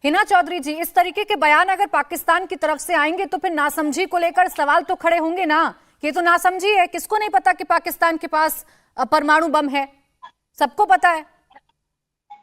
हिना चौधरी जी, इस तरीके के बयान अगर पाकिस्तान की तरफ से आएंगे तो फिर नासमझी को लेकर सवाल तो खड़े होंगे ना। ये तो नासमझी है, किसको नहीं पता कि पाकिस्तान के पास परमाणु बम है, सबको पता है।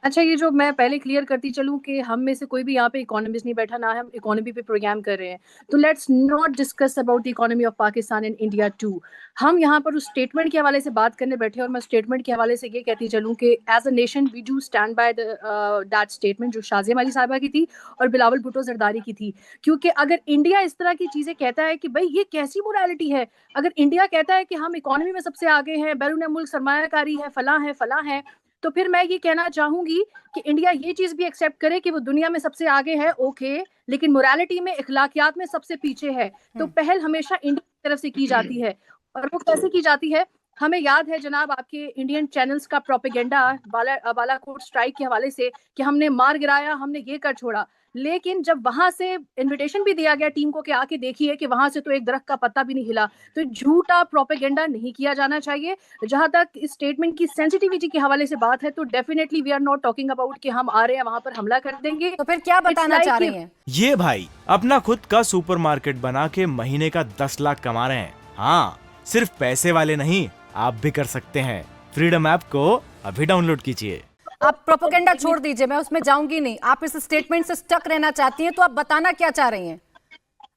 अच्छा, ये जो मैं पहले क्लियर करती चलूं कि हम में से कोई भी यहाँ पे इकोनॉमिस्ट नहीं बैठा, ना हम इकोनॉमी पे प्रोग्राम कर रहे हैं, तो let's not discuss about the economy of Pakistan and India too. हम यहाँ पर उस स्टेटमेंट के हवाले से बात करने बैठे, और मैं स्टेटमेंट के हवाले से ये कहती चलूं कि as a nation we do stand by that statement जो शाज़िया मारी साहिबा की थी और बिलावल भुट्टो जरदारी की थी। क्योंकि अगर इंडिया इस तरह की चीज़ें कहता है कि भाई ये कैसी मोरालिटी है, अगर इंडिया कहता है कि हम इकोनॉमी में सबसे आगे हैं, बैरून मुल्क सरमायाकारी है, फलां है, तो फिर मैं ये कहना चाहूंगी कि इंडिया ये चीज भी एक्सेप्ट करे कि वो दुनिया में सबसे आगे है, ओके, लेकिन मोरालिटी में, इखलाकियात में सबसे पीछे है। तो पहल हमेशा इंडिया की तरफ से की जाती है, और वो कैसे की जाती है? हमें याद है जनाब आपके इंडियन चैनल्स का प्रोपेगेंडा बालाकोट स्ट्राइक के हवाले से कि हमने मार गिराया, हमने ये कर छोड़ा। लेकिन जब वहां से इनविटेशन भी दिया गया टीम को कि आके देखिए कि वहां से तो एक दरख्त का पत्ता भी नहीं हिला। तो झूठा प्रोपेगेंडा नहीं किया जाना चाहिए। जहां तक इस स्टेटमेंट की सेंसिटिविटी के हवाले से बात है, तो definitely we are not talking about कि हम आ रहे हैं वहां पर हमला कर देंगे। तो फिर क्या बताना चाह रही हैं? ये भाई अपना खुद का सुपरमार्केट बना के महीने का 10 लाख कमा रहे हैं। हाँ, सिर्फ पैसे वाले नहीं, आप भी कर सकते हैं। फ्रीडम ऐप को अभी डाउनलोड कीजिए। आप प्रोपेगेंडा छोड़ दीजिए, मैं उसमें जाऊंगी नहीं। आप इस स्टेटमेंट से स्टक रहना चाहती हैं, तो आप बताना क्या चाह रही हैं?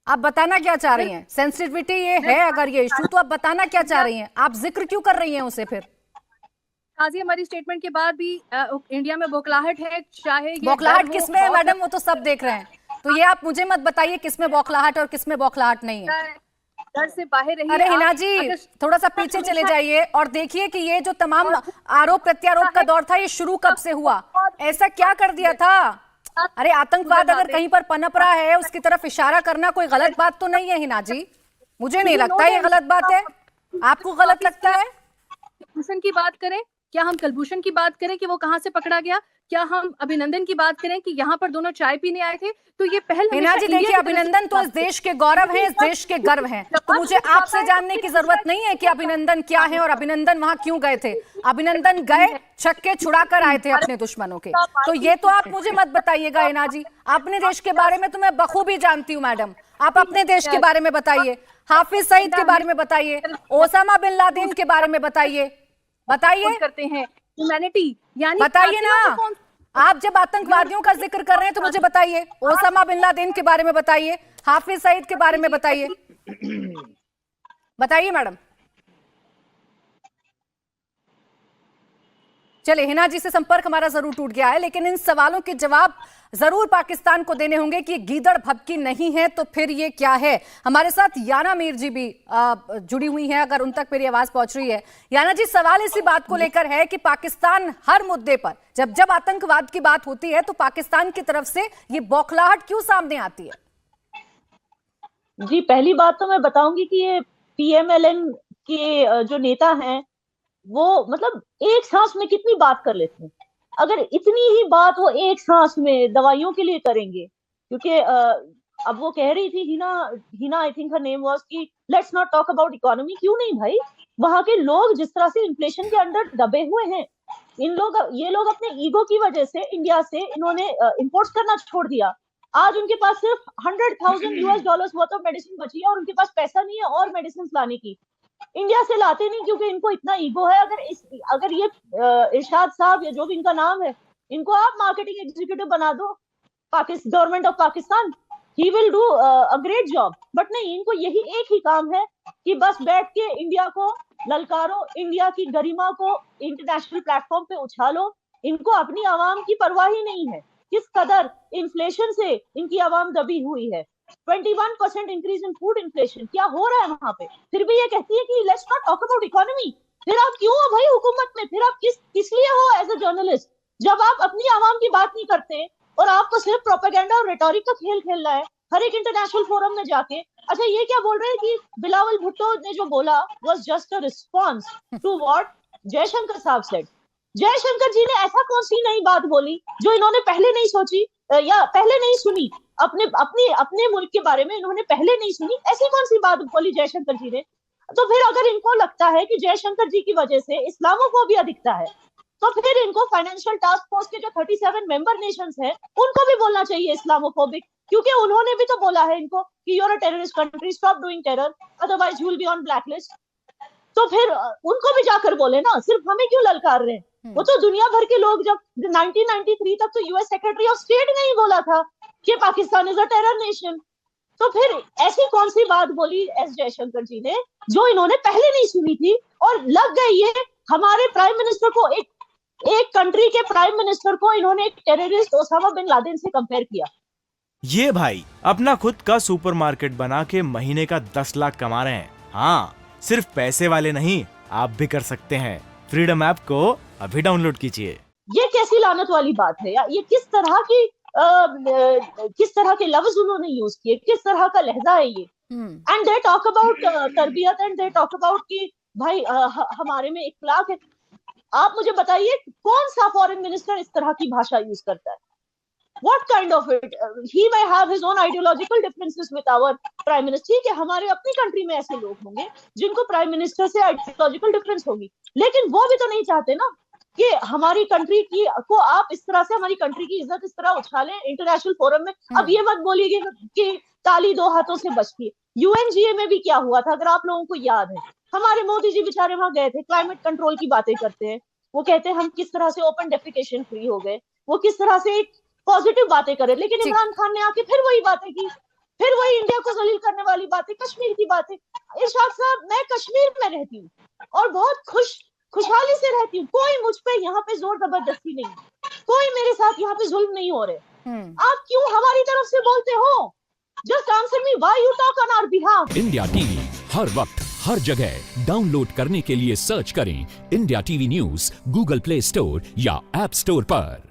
आप बताना क्या चाह रही हैं? सेंसिटिविटी ये है अगर ये इशू, तो आप बताना क्या चाह रही हैं? आप जिक्र क्यों कर रही हैं उसे? फिर काजी हमारी स्टेटमेंट के बाद भी इंडिया में बौखलाहट है, चाहे बौखलाहट किसमें है मैडम? वो तो सब देख रहे हैं। तो ये आप मुझे मत बताइए किसमें बौखलाहट और किसमें बौखलाहट नहीं है। डर से बाहर रहिए। अरे हिना जी, थोड़ा सा पीछे चले जाइए और देखिए कि ये जो तमाम आरोप प्रत्यारोप का दौर था, ये शुरू कब से हुआ? ऐसा क्या कर दिया था? अरे आतंकवाद अगर कहीं पर पनप रहा है, उसकी तरफ इशारा करना कोई गलत बात तो नहीं है हिना जी? मुझे नहीं लगता ये गलत बात है। आपको गलत लगता है? कलभूषण की बात करें, क्या हम कलभूषण की बात करें कि वो कहां से पकड़ा गया? क्या हम अभिनंदन की बात करें कि यहाँ पर दोनों चाय पीने आए थे? तो ये पहल हिना जी देखिए, अभिनंदन तो इस देश के गौरव है, इस देश के गर्व हैं। तो मुझे आपसे जानने की जरूरत नहीं है कि अभिनंदन क्या है और अभिनंदन वहां क्यों गए थे। अभिनंदन गए, छक्के छुड़ा कर आए थे अपने दुश्मनों के। तो ये तो आप मुझे मत बताइएगा हिना जी। अपने देश के बारे में तो मैं बखूबी जानती हूँ मैडम। आप अपने देश के बारे में बताइए, हाफिज सईद के बारे में बताइए, ओसामा बिन लादेन के बारे में बताइए। बताइए करते हैं ह्यूमैनिटी, यानी बताइए ना। आप जब आतंकवादियों का जिक्र कर रहे हैं तो मुझे बताइए, ओसामा बिन लादेन के बारे में बताइए, हाफिज सईद के बारे में बताइए। बताइए मैडम। चलिए, हिना जी से संपर्क हमारा जरूर टूट गया है, लेकिन इन सवालों के जवाब जरूर पाकिस्तान को देने होंगे कि गीदड़ भभकी नहीं है तो फिर ये क्या है। हमारे साथ याना मीर जी भी जुड़ी हुई हैं, अगर उन तक मेरी आवाज पहुंच रही है। याना जी, सवाल इसी बात को लेकर है कि पाकिस्तान हर मुद्दे पर जब जब आतंकवाद की बात होती है तो पाकिस्तान की तरफ से ये बौखलाहट क्यों सामने आती है? जी, पहली बात तो मैं बताऊंगी कि ये पीएमएलएन के जो नेता हैं, वो मतलब एक सांस में कितनी बात कर लेते हैं। अगर इतनी ही बात वो एक सांस में दवाइयों के लिए करेंगे, क्योंकि अब वो कह रही थी Hina I think her name was, कि let's not talk about economy. क्यों नहीं भाई? वहां के लोग जिस तरह से इन्फ्लेशन के अंदर दबे हुए हैं, ये लोग अपने ईगो की वजह से इंडिया से इन्होंने इंपोर्ट्स करना छोड़ दिया। आज उनके पास सिर्फ $100,000 वर्थ ऑफ मेडिसिन बची है और उनके पास पैसा नहीं है और मेडिसिन लाने की। इंडिया से लाते नहीं क्योंकि इनको इतना ईगो है। अगर ये इरशाद साहब या जो भी इनका नाम है, इनको आप मार्केटिंग एग्जीक्यूटिव बना दो government of Pakistan, he will do a great job. But नहीं, इनको यही एक ही काम है कि बस बैठ के इंडिया को ललकारो, इंडिया की गरिमा को इंटरनेशनल प्लेटफॉर्म पे उछालो। इनको अपनी आवाम की परवाह ही नहीं है। किस कदर इन्फ्लेशन से इनकी आवाम दबी हुई है। 21% इंक्रीज इन फूड इन्फ्लेशन, क्या हो रहा है वहां पे? फिर भी ये कहती है कि let's not talk about economy. फिर आप क्यों हो भाई हुकूमत में? फिर आप किस लिए हो एज अ जर्नलिस्ट, जब आप अपनी आवाम की बात नहीं करते और आपको सिर्फ प्रोपेगेंडा और रेटोरिक का खेल खेलना है हर एक इंटरनेशनल फोरम में जाके? अच्छा, ये क्या बोल रहे हैं कि बिलावल भुट्टो ने जो बोला was just a response to what Jaishankar साहब सेड। जयशंकर जी ने ऐसा कौन सी नई बात बोली जो इन्होंने पहले नहीं सोची या पहले नहीं सुनी? अपने मुल्क के बारे में इन्होंने पहले नहीं सुनी, ऐसी कौन सी बात बोली जयशंकर जी ने? तो फिर अगर इनको लगता है कि जयशंकर जी की वजह से इस्लामोफोबिया दिखता है, तो फिर इनको फाइनेंशियल टास्क फोर्स के जो 37 मेंबर नेशंस हैं उनको भी बोलना चाहिए इस्लामोफोबिक, क्योंकि उन्होंने भी तो बोला है इनको कि you are a terrorist country, stop doing terror, otherwise you will be on blacklist. तो फिर उनको भी जाकर बोले ना, सिर्फ हमें क्यों ललकार रहे हैं? वो तो दुनिया भर के लोग, जब 1993 तक तो यूएस सेक्रेटरी ऑफ स्टेट ने ही बोला था कि Pakistan is a terror nation. तो फिर ऐसी कौन सी बात बोली एस जयशंकर जी ने जो इन्होंने पहले नहीं सुनी थी, और लग गई ये हमारे प्राइम मिनिस्टर को, एक कंट्री के प्राइम मिनिस्टर को इन्होंने एक टेररिस्ट ओसामा बिन लादेन से कंपेयर किया। ये भाई अपना खुद का सुपरमार्केट बना के महीने का 10 लाख कमा रहे हैं। हाँ, सिर्फ पैसे वाले नहीं, आप भी कर सकते हैं। फ्रीडम ऐप को अभी डाउनलोड कीजिए। ये कैसी लानत वाली बात है यार? ये किस तरह के लफ्ज उन्होंने यूज किए, किस तरह का लहजा है ये? एंड दे टॉक अबाउट तरबियत, एंड दे टॉक अबाउट कि भाई हमारे में इखलाक है। आप मुझे बताइए कौन सा फॉरेन मिनिस्टर इस तरह की भाषा यूज करता है? What kind of it? He may have his own ideological differences with our prime minister. ठीक है, हमारे अपनी कंट्री में ऐसे लोग होंगे जिनको प्राइम मिनिस्टर से आइडियोलॉजिकल डिफरेंस होगी, लेकिन वो भी तो नहीं चाहते ना कि हमारी कंट्री की को आप इस तरह से, हमारी कंट्री की इज्जत इस तरह उछालें इंटरनेशनल फोरम में। अब ये मत बोलिए कि ताली दो हाथों से बचती है। यूएनजीए में भी क्या हुआ था, अगर आप लोगों को याद है, हमारे मोदी जी बेचारे वहां गए थे, क्लाइमेट कंट्रोल की बातें करते हैं, वो कहते हैं हम किस तरह से ओपन डेफिकेशन फ्री हो गए, वो किस तरह से एक पॉजिटिव बातें करे, लेकिन इमरान खान ने आके फिर वही बातें की, फिर वही इंडिया को जलील करने वाली बातें, कश्मीर की बातें। इरशाद साहब, मैं कश्मीर में रहती हूँ और बहुत खुशहाली से रहती हूँ, कोई मुझ पे यहाँ पे जोर जबरदस्ती नहीं, कोई मेरे साथ यहाँ पे जुल्म नहीं हो रहे। आप क्यों हमारी तरफ से बोलते हो? Just answer me, why you talk on our behalf? India TV हर वक्त हर जगह डाउनलोड करने के लिए सर्च करें India TV news Google Play Store या ऐप स्टोर पर।